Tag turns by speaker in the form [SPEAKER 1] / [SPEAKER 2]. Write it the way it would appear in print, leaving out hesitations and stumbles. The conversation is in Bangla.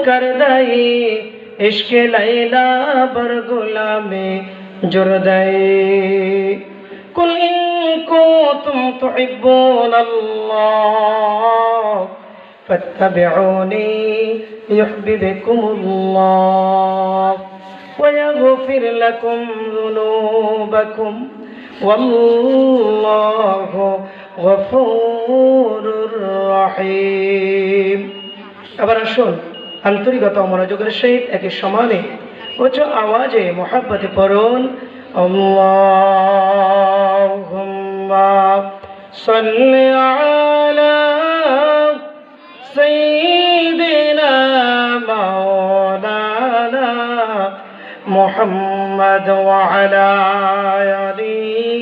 [SPEAKER 1] कर दई इश्क लैला बर गुलामे जुरदई कुल इन कुंतुम तुहिब्बून अल्लाह फत्तबिऊनी युह्बिबकुमुल्लाह वयगफिर लकुम ज़ुनूबकुम वल्लाहु गफूरुर रहीम। আবার আসুন আন্তরিকতা মনোযোগের সহিত একই সমানে উচ্চ আওয়াজে মোহাব্বতে পড়ুন আল্লাহুম্মা সাল্লি আলা সাইয়্যিদিনা মাওলানা মুহাম্মদ ওয়া আলা আলিহি